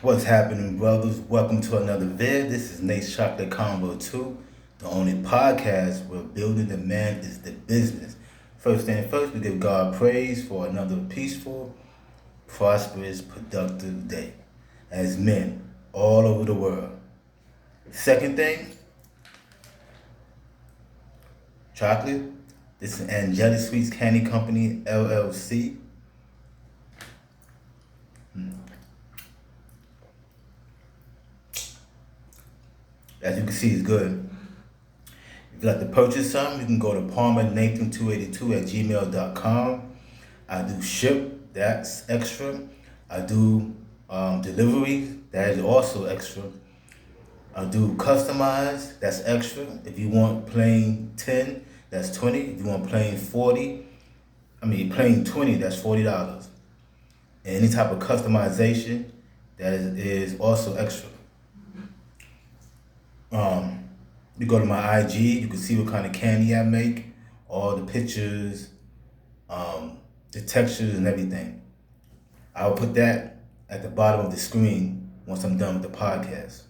What's happening, brothers? Welcome to another vid. This is Nate's Chocolate Combo 2, the only podcast where building the man is the business. First thing first, we give God praise for another peaceful, prosperous, productive day as men all over the world. Second thing, chocolate. This is Angelic Sweets Candy Company, LLC. As you can see, it's good. If you'd like to purchase some, you can go to palmernathan282 at gmail.com. I do ship, that's extra. I do delivery, that is also extra. I do customize, that's extra. If you want plain 10, that's 20. If you want plain 20, that's $40. And any type of customization, that is also extra. You go to my IG, you can see what kind of candy I make, all the pictures, the textures and everything. I'll put that at the bottom of the screen once I'm done with the podcast.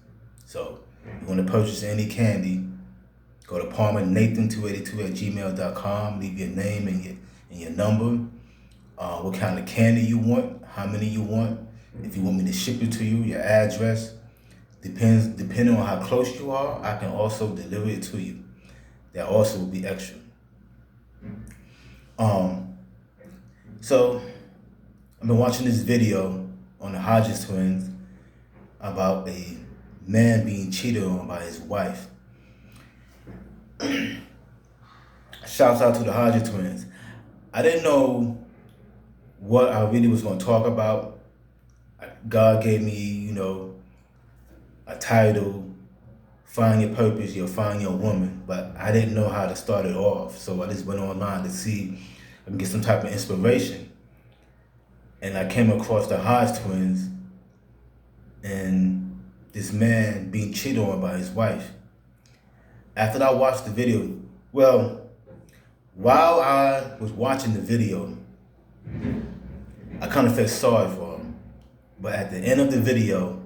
So if you want to purchase any candy, go to palmernathan282 at gmail.com, leave your name and your number, what kind of candy you want, how many you want, if you want me to ship it to you, your address. Depending on how close you are, I can also deliver it to you. That also will be extra. So I've been watching this video on the Hodges twins about a man being cheated on by his wife. Shouts out to the Hodges twins. I didn't know what I really was going to talk about. God gave me, a title, Find Your Purpose, You'll Find Your Woman, but I didn't know how to start it off. So I just went online to see if I can get some type of inspiration. And I came across the Hodge twins and this man being cheated on by his wife. After I watched the video, while I was watching the video, I kind of felt sorry for him. But at the end of the video,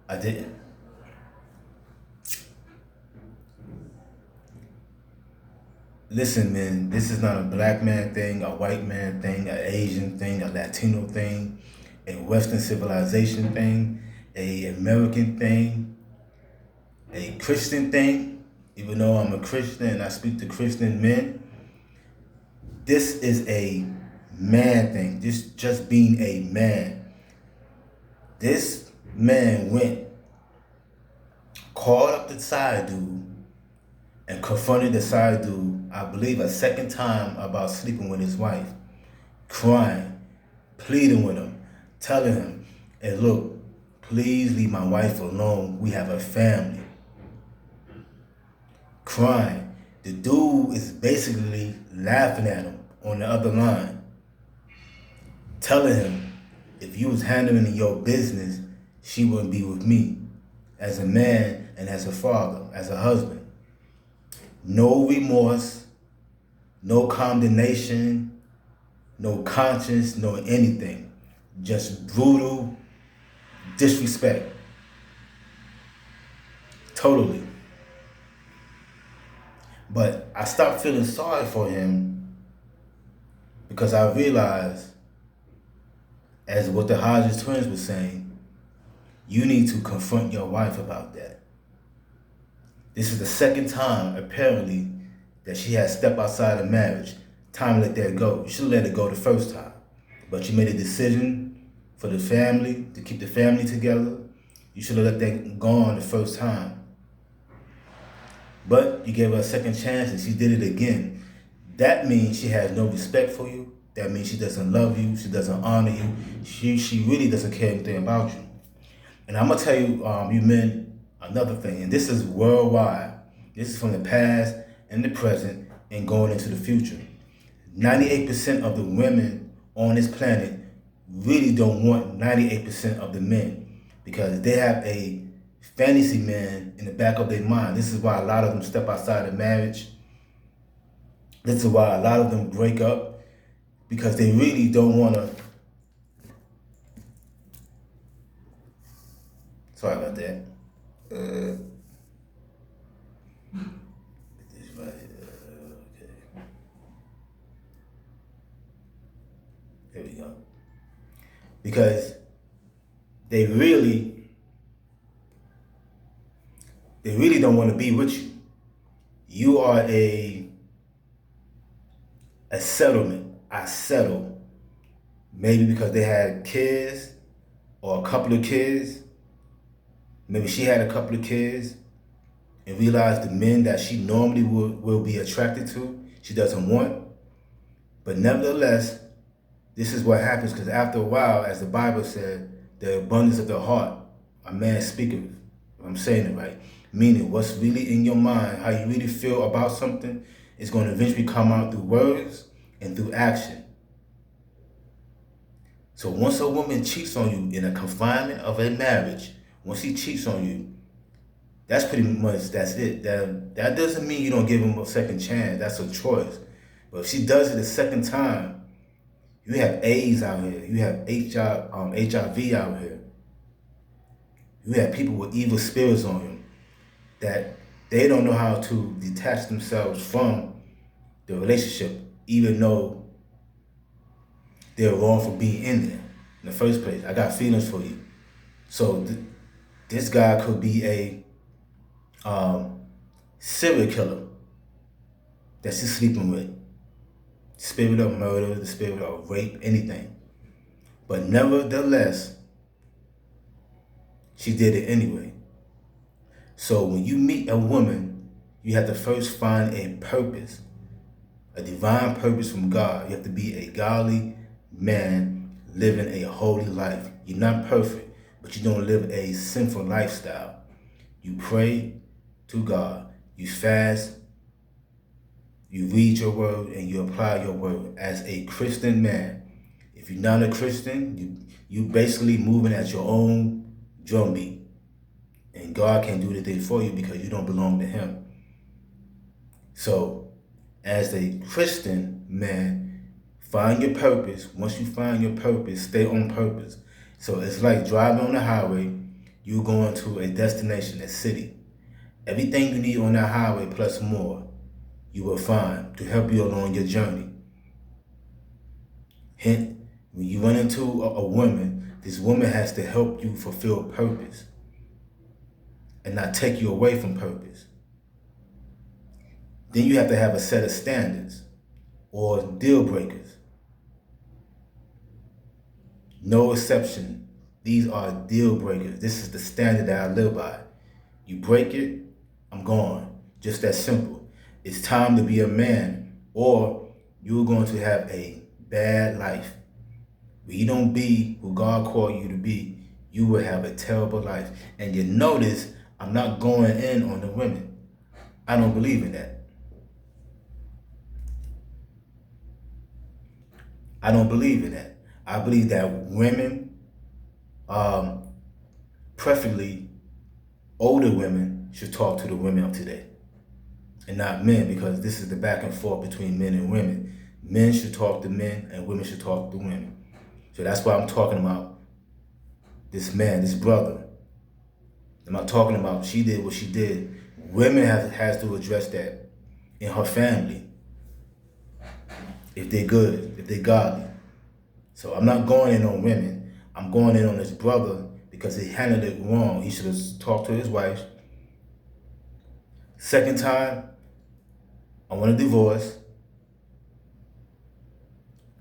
I didn't. Listen, man, this is not a black man thing, a white man thing, an Asian thing, a Latino thing, a Western civilization thing, a American thing, a Christian thing. Even though I'm a Christian and I speak to Christian men, this is a man thing. Just being a man. This man called up the side dude and confronted the side dude, I believe a second time, about sleeping with his wife, crying, pleading with him, telling him, hey, look, please leave my wife alone. We have a family. Crying. The dude is basically laughing at him on the other line, telling him, if you was handling your business, she wouldn't be with me as a man and as a father, as a husband. No remorse, no condemnation, no conscience, no anything. Just brutal disrespect. Totally. But I stopped feeling sorry for him because I realized, as what the Hodges twins were saying, you need to confront your wife about that. This is the second time, apparently, that she has stepped outside of marriage. Time to let that go. You should have let it go the first time. But you made a decision for the family, to keep the family together. You should have let that go on the first time. But you gave her a second chance and she did it again. That means she has no respect for you. That means she doesn't love you. She doesn't honor you. She really doesn't care anything about you. And I'm going to tell you, you men, another thing, and this is worldwide. This is from the past and the present and going into the future. 98% of the women on this planet really don't want 98% of the men because they have a fantasy man in the back of their mind. This is why a lot of them step outside of marriage. This is why a lot of them break up because they really don't want to Sorry about that. Okay. Here we go. Because they really don't want to be with you. You are a settlement. I settle. Maybe because they had kids or a couple of kids. Maybe she had a couple of kids and realized the men that she normally will be attracted to, she doesn't want. But nevertheless, this is what happens, because after a while, as the Bible said, the abundance of the heart, a man speaketh. I'm saying it right. Meaning, what's really in your mind, how you really feel about something, is going to eventually come out through words and through action. So once a woman cheats on you in a confinement of a marriage, once he cheats on you, that's pretty much, that's it. That doesn't mean you don't give him a second chance. That's a choice. But if she does it a second time, you have AIDS out here. You have HIV out here. You have people with evil spirits on them that they don't know how to detach themselves from the relationship, even though they're wrong for being in there in the first place. I got feelings for you. So this guy could be a serial killer that she's sleeping with. Spirit of murder, the spirit of rape, anything. But nevertheless, she did it anyway. So when you meet a woman, you have to first find a purpose, a divine purpose from God. You have to be a godly man living a holy life. You're not perfect, but you don't live a sinful lifestyle. You pray to God, you fast, you read your word, and you apply your word as a Christian man. If you're not a Christian, you basically moving at your own drumbeat. And God can't do anything for you because you don't belong to him. So, as a Christian man, find your purpose. Once you find your purpose, stay on purpose. So it's like driving on the highway, you're going to a destination, a city. Everything you need on that highway plus more, you will find to help you along your journey. Hence, when you run into a woman, this woman has to help you fulfill purpose and not take you away from purpose. Then you have to have a set of standards or deal breakers. No exception. These are deal breakers. This is the standard that I live by. You break it, I'm gone. Just that simple. It's time to be a man, or you're going to have a bad life. When you don't be who God called you to be, you will have a terrible life. And you notice, I'm not going in on the women. I don't believe in that. I don't believe in that. I believe that women, preferably older women, should talk to the women of today. And not men, because this is the back and forth between men and women. Men should talk to men and women should talk to women. So that's why I'm talking about this man, this brother. I'm not talking about she did what she did. Women has to address that in her family. If they're good, if they're godly. So I'm not going in on women. I'm going in on this brother because he handled it wrong. He should have talked to his wife. Second time, I want a divorce.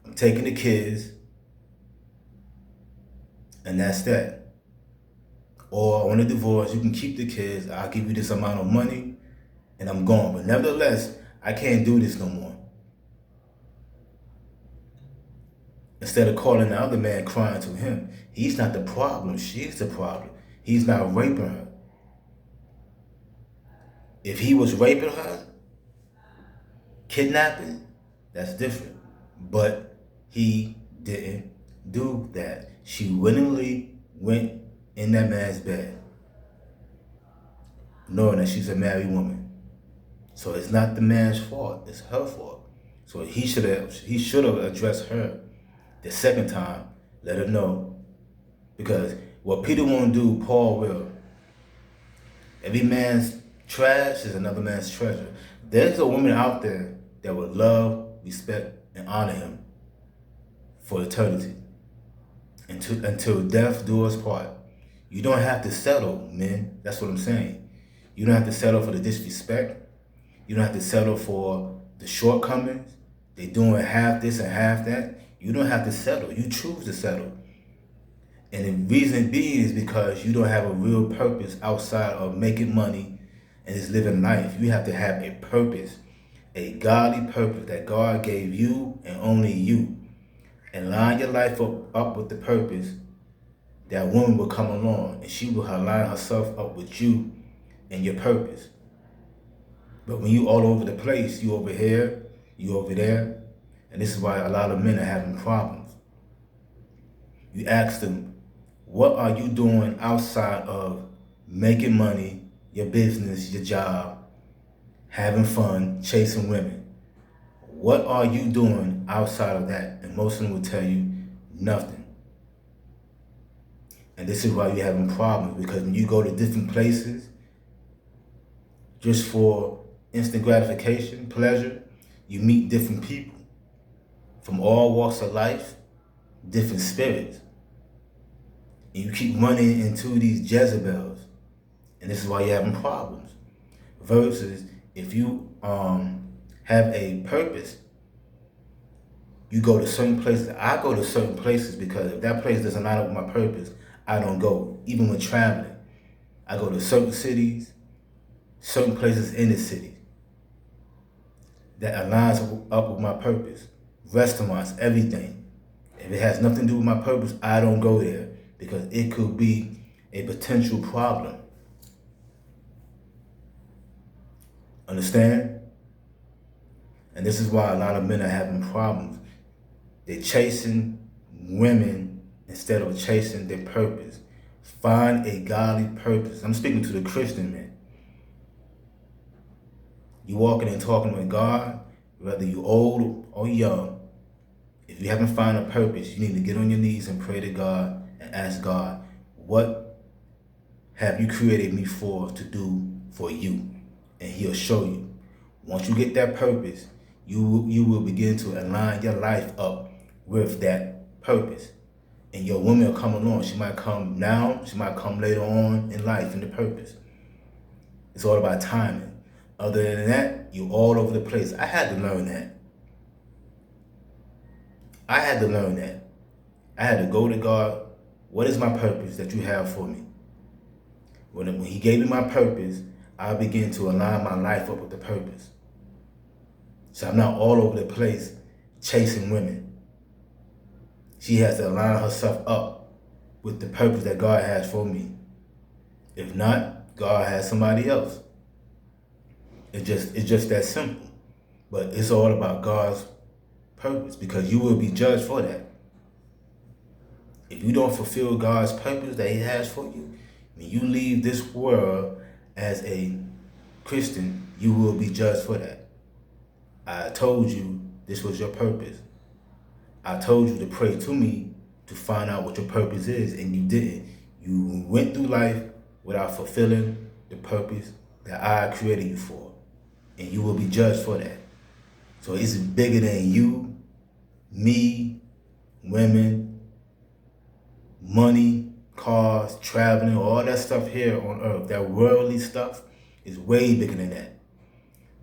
I'm taking the kids. And that's that. Or I want a divorce, you can keep the kids, I'll give you this amount of money, and I'm gone. But nevertheless, I can't do this no more. Instead of calling the other man crying to him, he's not the problem, she's the problem. He's not raping her. If he was raping her, kidnapping, that's different. But he didn't do that. She willingly went in that man's bed, knowing that she's a married woman. So it's not the man's fault, it's her fault. So he should have addressed her the second time, let her know. Because What Peter won't do, Paul will. Every man's trash is another man's treasure. There's a woman out there that would love, respect, and honor him for eternity. Until death do us part. You don't have to settle, men. That's what I'm saying. You don't have to settle for the disrespect. You don't have to settle for the shortcomings. They doing half this and half that. You don't have to settle. You choose to settle. And the reason being is because you don't have a real purpose outside of making money and just living life. You have to have a purpose, a godly purpose that God gave you and only you. And line your life up with the purpose. That woman will come along and she will line herself up with you and your purpose. But when you all over the place, you over here, you over there, and this is why a lot of men are having problems. You ask them, what are you doing outside of making money, your business, your job, having fun, chasing women? What are you doing outside of that? And most of them will tell you nothing. And this is why you're having problems, because when you go to different places just for instant gratification, pleasure, you meet different people from all walks of life, different spirits. And you keep running into these Jezebels. And this is why you're having problems. Versus if you have a purpose, you go to certain places. I go to certain places because if that place doesn't line up with my purpose, I don't go. Even when traveling, I go to certain cities, certain places in the city that aligns up with my purpose. Restaurants, everything. If it has nothing to do with my purpose, I don't go there because it could be a potential problem. Understand? And this is why a lot of men are having problems. They're chasing women instead of chasing their purpose. Find a godly purpose. I'm speaking to the Christian man. You walking and talking with God, whether you're old or young. If you haven't found a purpose, you need to get on your knees and pray to God and ask God, what have you created me for to do for you? And he'll show you. Once you get that purpose, you will begin to align your life up with that purpose. And your woman will come along. She might come now, she might come later on in life in the purpose. It's all about timing. Other than that, you're all over the place. I had to learn that. I had to go to God. What is my purpose that you have for me? When he gave me my purpose, I began to align my life up with the purpose. So I'm not all over the place chasing women. She has to align herself up with the purpose that God has for me. If not, God has somebody else. It's just that simple. But it's all about God's purpose because you will be judged for that. If you don't fulfill God's purpose that he has for you, when you leave this world as a Christian, you will be judged for that. I told you this was your purpose. I told you to pray to me to find out what your purpose is, and you didn't. You went through life without fulfilling the purpose that I created you for, and you will be judged for that. So it's bigger than you, me, women, money, cars, traveling, all that stuff here on earth. That worldly stuff is way bigger than that.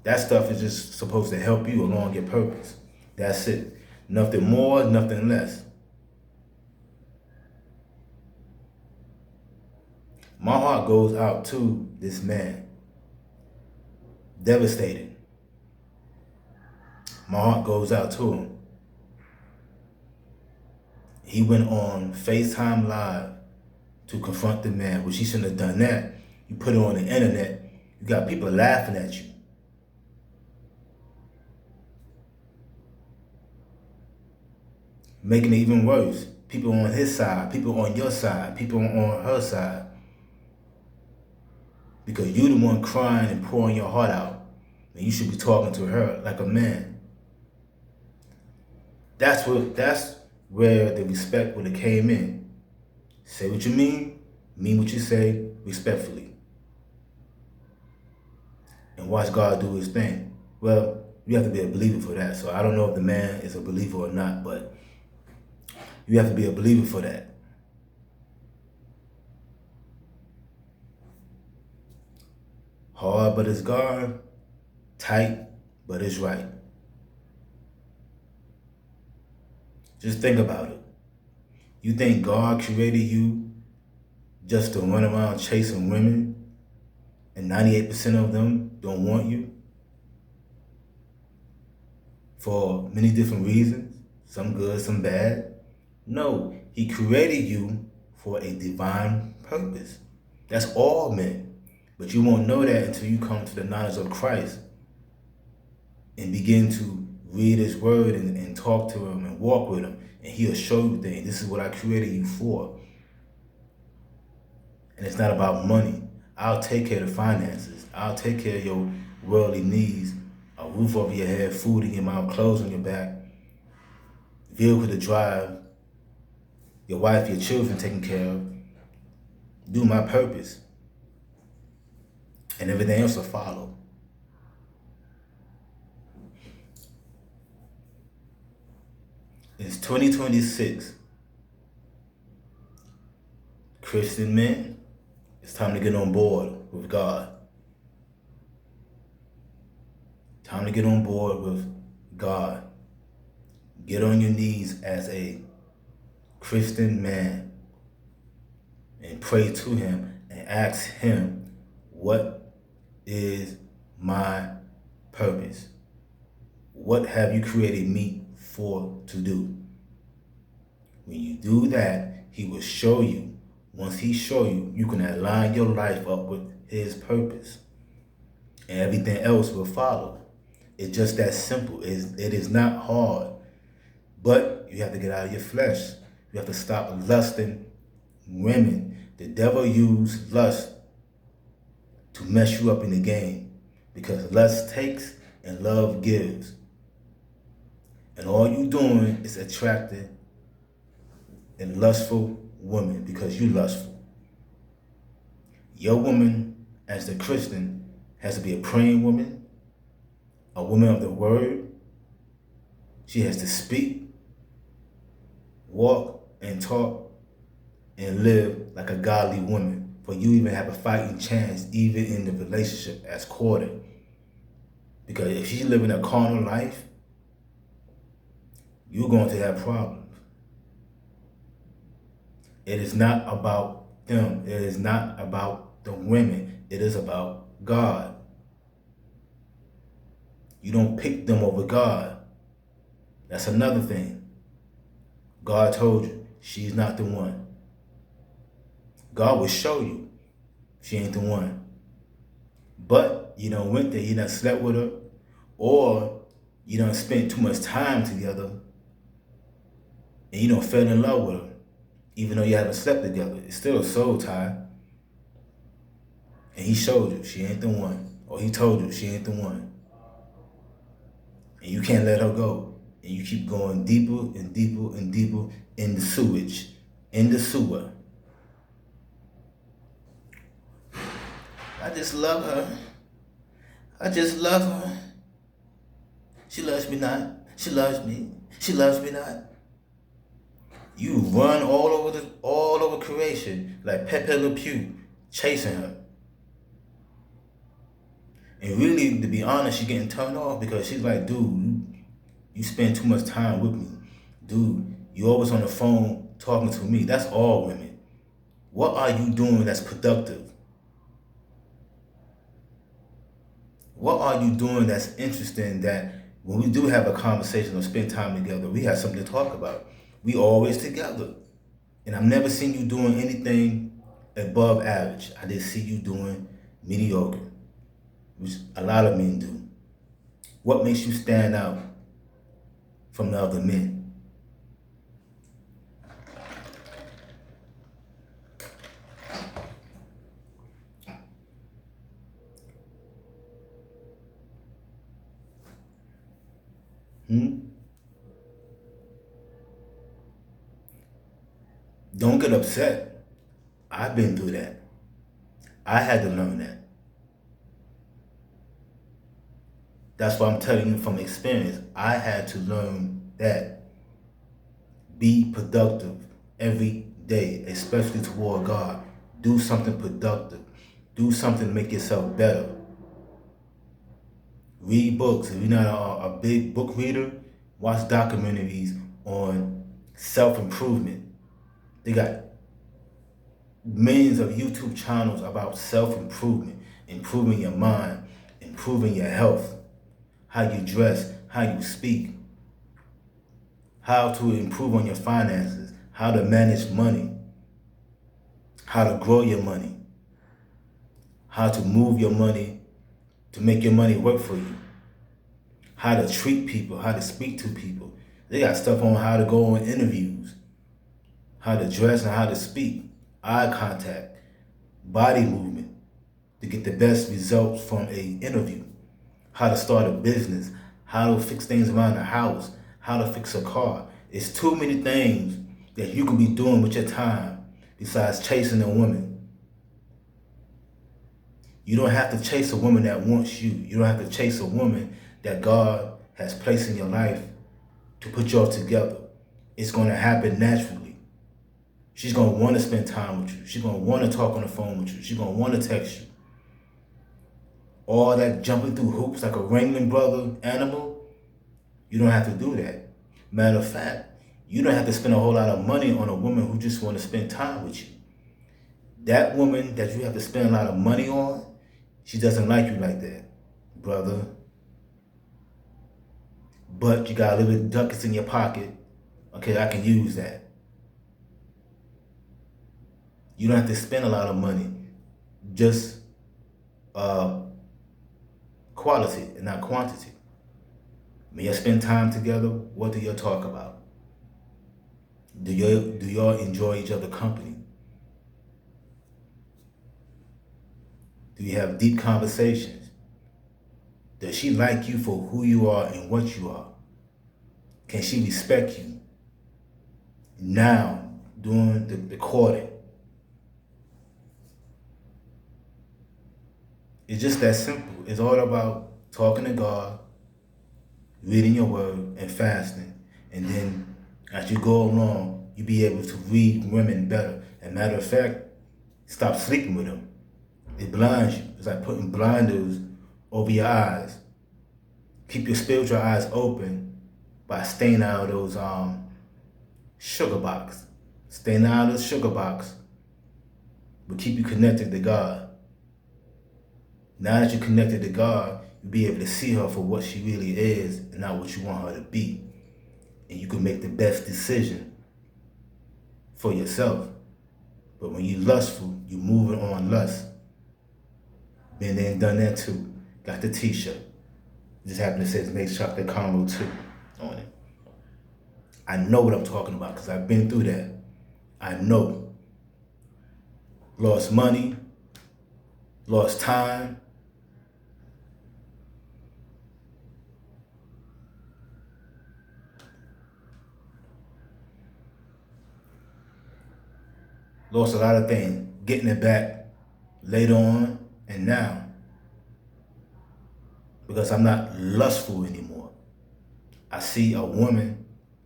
That stuff is just supposed to help you along your purpose. That's it. Nothing more, nothing less. My heart goes out to this man. Devastated. My heart goes out to him. He went on FaceTime Live to confront the man, which he shouldn't have done that. You put it on the internet, you got people laughing at you. Making it even worse. People on his side, people on your side, people on her side. Because you're the one crying and pouring your heart out. And you should be talking to her like a man. That's where the respect would have came in. Say what you mean, mean what you say respectfully, and watch God do his thing. Well, you have to be a believer for that. So I don't know if the man is a believer or not, but you have to be a believer for that. Hard, but it's God. Tight, but it's right. Just think about it. You think God created you just to run around chasing women and 98% of them don't want you for many different reasons, some good, some bad? No, he created you for a divine purpose. That's all men. But you won't know that until you come to the knowledge of Christ and begin to read his word and talk to him and walk with him. And he'll show you things. This is what I created you for. And it's not about money. I'll take care of the finances. I'll take care of your worldly needs. A roof over your head, food in your mouth, clothes on your back, vehicle to drive, your wife, your children taken care of. Do my purpose. And everything else will follow. It's 2026. Christian men, it's time to get on board with God. Time to get on board with God. Get on your knees as a Christian man and pray to him and ask him, what is my purpose? What have you created me for to do? When you do that, he will show you. Once he show you, you can align your life up with his purpose. And everything else will follow. It's just that simple. It is not hard. But you have to get out of your flesh. You have to stop lusting women. The devil used lust to mess you up in the game. Because lust takes and love gives. And all you doing is attracting a lustful woman because you lustful. Your woman, as the Christian, has to be a praying woman, a woman of the word. She has to speak, walk, and talk, and live like a godly woman for you even have a fighting chance even in the relationship as courted. Because if she's living a carnal life, you're going to have problems. It is not about them. It is not about the women. It is about God. You don't pick them over God. That's another thing. God told you, she's not the one. God will show you she ain't the one. But you done went there, you done slept with her, or you done spent too much time together, and you done fell in love with her. Even though you haven't slept together, it's still a soul tie. And he showed you she ain't the one. Or he told you she ain't the one. And you can't let her go. And you keep going deeper and deeper and deeper in the sewage, in the sewer. I just love her. I just love her. She loves me not. She loves me. She loves me not. You run all over creation like Pepe Le Pew, chasing her. And really, to be honest, she's getting turned off because she's like, dude, you spend too much time with me. Dude, you always on the phone talking to me. That's all women. What are you doing that's productive? What are you doing that's interesting that when we do have a conversation or spend time together, we have something to talk about? We always together. And I've never seen you doing anything above average. I just see you doing mediocre, which a lot of men do. What makes you stand out from the other men? Don't get upset. I've I've been through that. I had to learn that. That's why I'm telling you from experience. I had to learn that. Be productive every day, especially toward God. Do something productive. Do something to make yourself better. Read books. If you're not a big book reader, watch documentaries on self-improvement. They got millions of YouTube channels about self-improvement, improving your mind, improving your health, how you dress, how you speak, how to improve on your finances, how to manage money, how to grow your money, how to move your money to make your money work for you, how to treat people, how to speak to people. They got stuff on how to go on interviews, how to dress and how to speak, eye contact, body movement to get the best results from an interview, how to start a business, how to fix things around the house, how to fix a car. It's too many things that you can be doing with your time besides chasing a woman. You don't have to chase a woman that wants you. You don't have to chase a woman that God has placed in your life to put y'all together. It's going to happen naturally. She's going to want to spend time with you. She's going to want to talk on the phone with you. She's going to want to text you. All that jumping through hoops like a Ringling Brother animal, you don't have to do that. Matter of fact, you don't have to spend a whole lot of money on a woman who just want to spend time with you. That woman that you have to spend a lot of money on, she doesn't like you like that, brother. But you got a little bit of ducats in your pocket. Okay, I can use that. You don't have to spend a lot of money. Just quality and not quantity. When you spend time together, what do y'all talk about? Do y'all enjoy each other's company? Do you have deep conversations? Does she like you for who you are and what you are? Can she respect you? Now, during the courting. It's just that simple. It's all about talking to God, reading your word, and fasting. And then as you go along, you'll be able to read women better. And matter of fact, stop sleeping with them. It blinds you. It's like putting blinders over your eyes. Keep your spiritual eyes open by staying out of those sugar box. Staying out of the sugar box will keep you connected to God. Now that you're connected to God, you'll be able to see her for what she really is and not what you want her to be. And you can make the best decision for yourself. But when you're lustful, you're moving on lust. Been there and done that too. Got the t-shirt. Just happened to say Made Chocolate Caramel too on it. I know what I'm talking about because I've been through that. I know. Lost money, lost time, lost a lot of things, getting it back later on and now. Because I'm not lustful anymore. I see a woman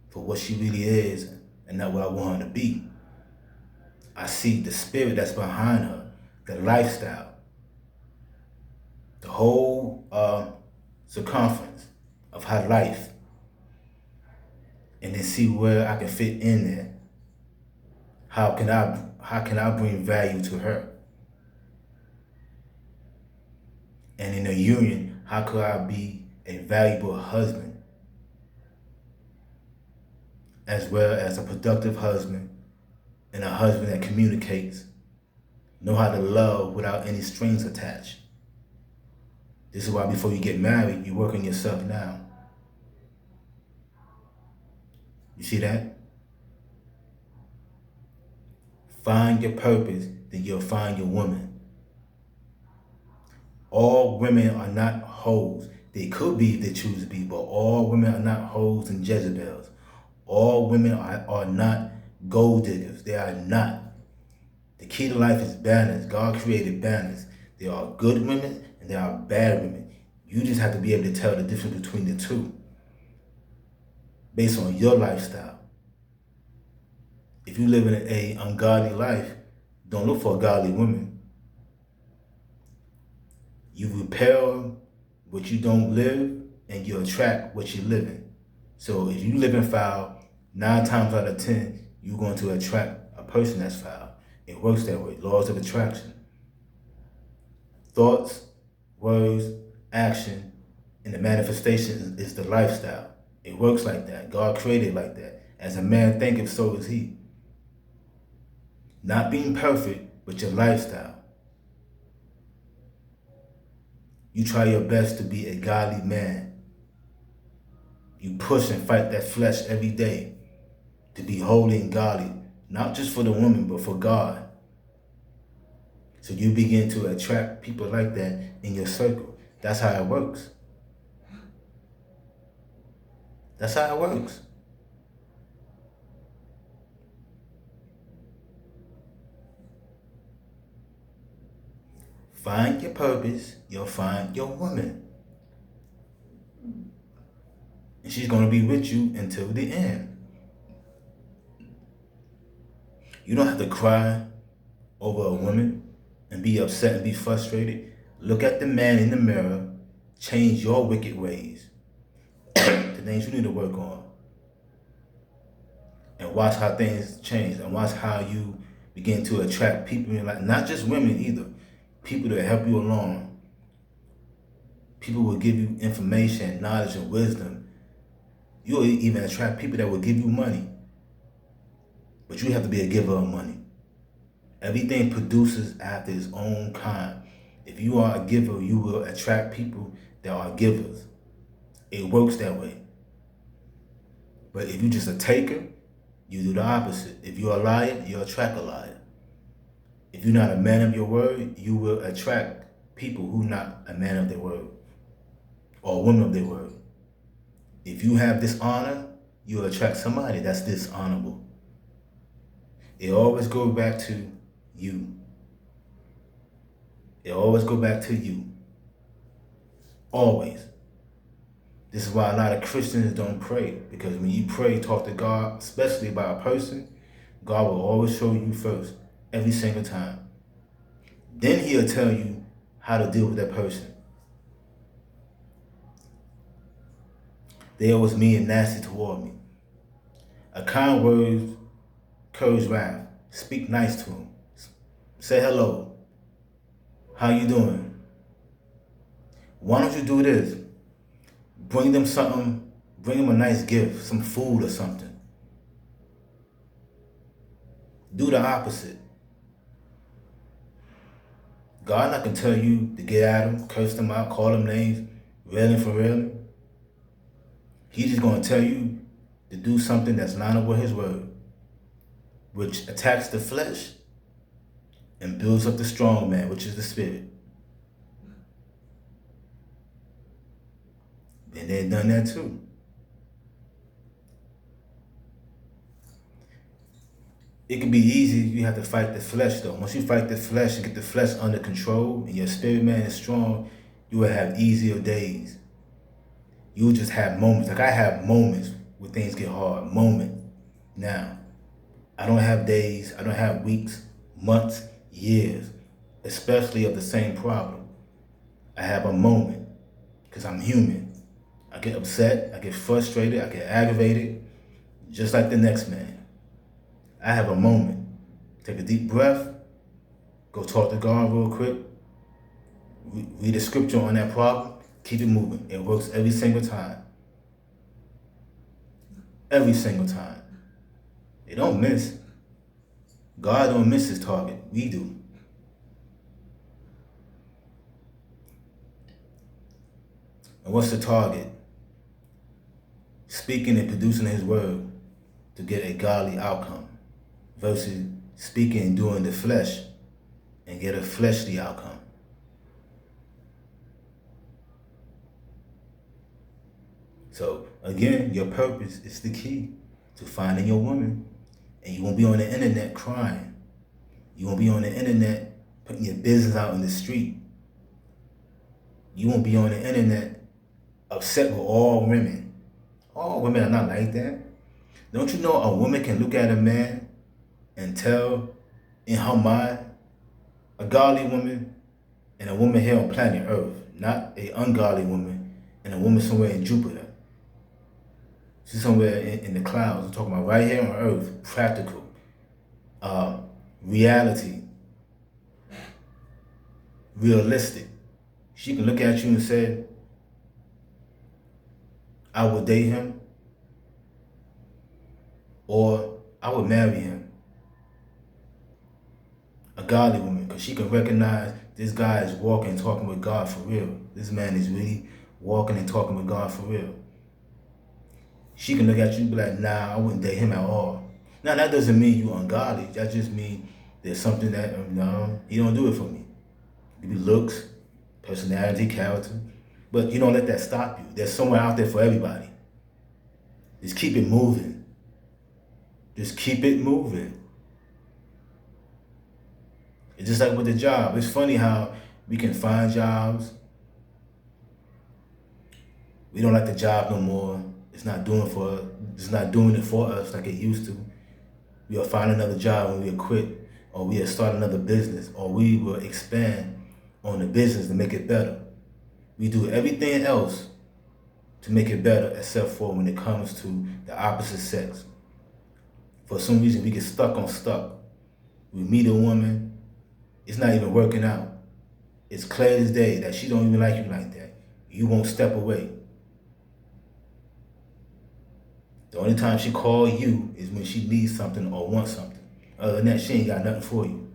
for what she really is and not what I want her to be. I see the spirit that's behind her, the lifestyle, the whole circumference of her life, and then see where I can fit in there. How can I bring value to her? And in a union, how could I be a valuable husband as well as a productive husband and a husband that communicates, know how to love without any strings attached? This is why before you get married, you work on yourself now. You see that? Find your purpose, then you'll find your woman. All women are not hoes. They could be if they choose to be, but all women are not hoes and Jezebels. All women are not gold diggers. They are not. The key to life is balance. God created balance. There are good women and there are bad women. You just have to be able to tell the difference between the two based on your lifestyle. If you live in a ungodly life, don't look for a godly woman. You repel what you don't live and you attract what you live in. So if you live in foul, 9 times out of 10, you're going to attract a person that's foul. It works that way. Laws of attraction. Thoughts, words, action, and the manifestation is the lifestyle. It works like that. God created like that. As a man thinketh, so is he. Not being perfect, but your lifestyle. You try your best to be a godly man. You push and fight that flesh every day to be holy and godly, not just for the woman, but for God. So you begin to attract people like that in your circle. That's how it works. That's how it works. Find your purpose, you'll find your woman. And she's going to be with you until the end. You don't have to cry over a woman and be upset and be frustrated. Look at the man in the mirror, change your wicked ways, the things you need to work on, and watch how things change, and watch how you begin to attract people in your life. Not just women either, people that help you along. People will give you information, knowledge, and wisdom. You'll even attract people that will give you money. But you have to be a giver of money. Everything produces after its own kind. If you are a giver, you will attract people that are givers. It works that way. But if you're just a taker, you do the opposite. If you're a liar, you attract a liar. If you're not a man of your word, you will attract people who are not a man of their word or a woman of their word. If you have dishonor, you'll attract somebody that's dishonorable. It always goes back to you. It always goes back to you. Always. This is why a lot of Christians don't pray. Because when you pray, talk to God, especially about a person, God will always show you first, every single time. Then he'll tell you how to deal with that person. They always mean and nasty toward me. A kind word curves wrath. Speak nice to them. Say hello. How you doing? Why don't you do this? Bring them something, bring them a nice gift, some food or something. Do the opposite. God not gonna tell you to get at them, curse them out, call them names, railing for railing. He's just gonna tell you to do something that's lined up with his word, which attacks the flesh and builds up the strong man, which is the spirit. And they've done that too. It can be easy, you have to fight the flesh though. Once you fight the flesh and get the flesh under control and your spirit man is strong, you will have easier days. You will just have moments. Like I have moments where things get hard. Moment. Now, I don't have days, I don't have weeks, months, years, especially of the same problem. I have a moment because I'm human. I get upset, I get frustrated, I get aggravated, just like the next man. I have a moment. Take a deep breath, go talk to God real quick, read the scripture on that problem, keep it moving. It works every single time. Every single time. It don't miss. God don't miss his target. We do. And what's the target? Speaking and producing his word to get a godly outcome versus speaking and doing the flesh and get a fleshly outcome. So again, your purpose is the key to finding your woman. And you won't be on the internet crying. You won't be on the internet putting your business out in the street. You won't be on the internet upset with all women. All women are not like that. Don't you know a woman can look at a man and tell in her mind, a godly woman and a woman here on planet Earth, not a ungodly woman and a woman somewhere in Jupiter. She's somewhere in the clouds. I'm talking about right here on Earth, practical, reality, realistic. She can look at you and say, I would date him, or I would marry him. A godly woman, because she can recognize this guy is walking and talking with God for real. This man is really walking and talking with God for real. She can look at you and be like, nah, I wouldn't date him at all. Now, that doesn't mean you ungodly. That just means there's something that, he don't do it for me. It could be looks, personality, character. But you don't let that stop you. There's somewhere out there for everybody. Just keep it moving. Just keep it moving. It's just like with the job. It's funny how we can find jobs. We don't like the job no more. It's not doing it for us like it used to. We'll find another job and we'll quit, or we'll start another business, or we will expand on the business to make it better. We do everything else to make it better except for when it comes to the opposite sex. For some reason, we get stuck. We meet a woman, it's not even working out. It's clear as day that she don't even like you like that. You won't step away. The only time she call you is when she needs something or wants something. Other than that, she ain't got nothing for you.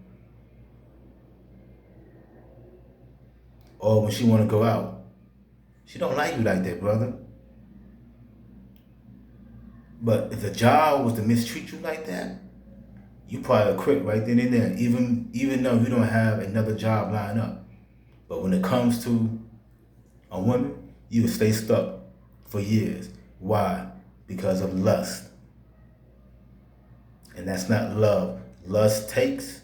Or when she want to go out. She don't like you like that, brother. But if the job was to mistreat you like that, you probably quit right then and there, even though you don't have another job lined up. But when it comes to a woman, you will stay stuck for years. Why? Because of lust. And that's not love. Lust takes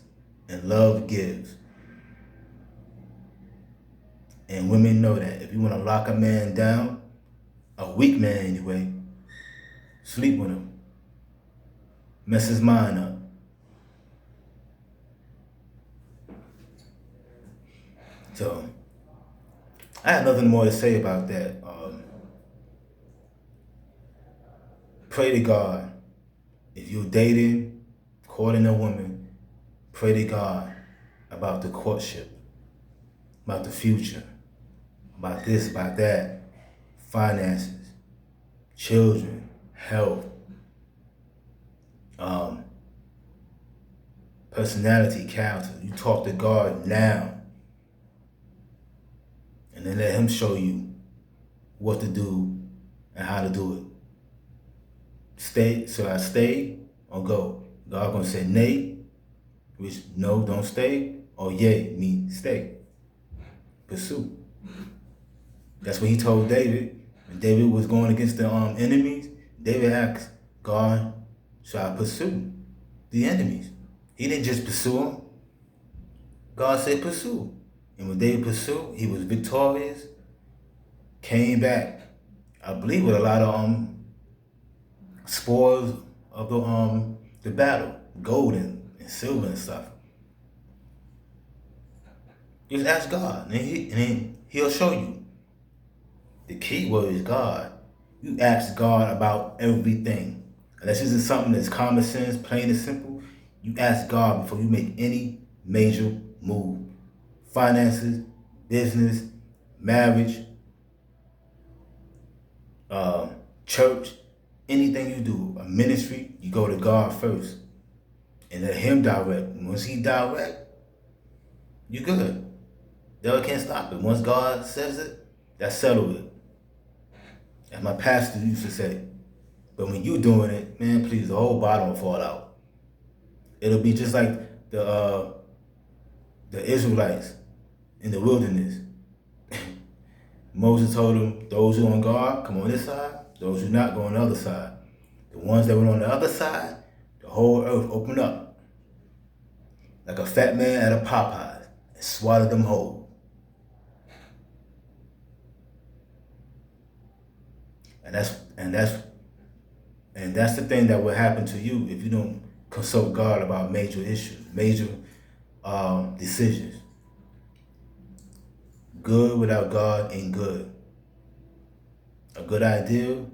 and love gives. And women know that. If you want to lock a man down, a weak man anyway, sleep with him. Mess his mind up. So, I have nothing more to say about that. Pray to God. If you're dating, courting a woman, pray to God about the courtship, about the future, about this, about that, finances, children, health, personality, character. You talk to God now, and then let him show you what to do and how to do it. Should I stay or go? God gonna say nay, which no, don't stay, or yay, mean stay. Pursue. That's what he told David. When David was going against the enemies, David asked God, should I pursue the enemies? He didn't just pursue them. God said pursue. And when David pursued, he was victorious, came back, I believe, with a lot of spoils of the battle, gold and silver and stuff. Just ask God, and he'll show you. The key word is God. You ask God about everything. Unless this is something that's common sense, plain and simple, you ask God before you make any major move. Finances, business, marriage, church, anything you do, a ministry, you go to God first. And let him direct. Once he direct, you're good. Devil can't stop it. Once God says it, that's settled it. As my pastor used to say. But when you doing it, man, please, the whole bottom will fall out. It'll be just like the Israelites in the wilderness. Moses told them, those who are on guard, come on this side. Those who not, go on the other side. The ones that were on the other side, the whole earth opened up. like a fat man at a Popeyes and swallow them whole. And that's the thing that will happen to you if you don't consult God about major issues, major decisions. Good without God ain't good. A good ideal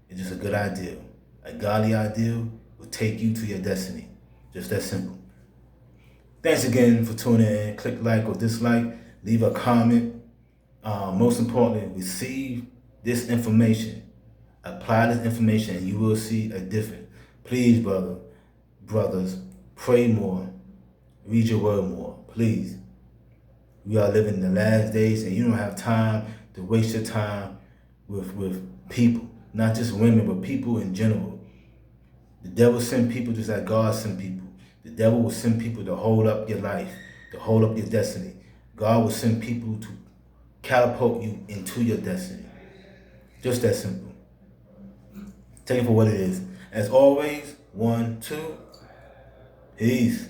is just a good ideal. A godly ideal will take you to your destiny. Just that simple. Thanks again for tuning in. Click like or dislike. Leave a comment. Most importantly, receive this information. Apply this information and you will see a difference. Please, brothers, pray more. Read your word more. Please. We are living in the last days and you don't have time to waste your time with people. Not just women, but people in general. The devil send people just like God send people. The devil will send people to hold up your life, to hold up your destiny. God will send people to catapult you into your destiny. Just that simple. Take it for what it is. As always, 1, 2, peace.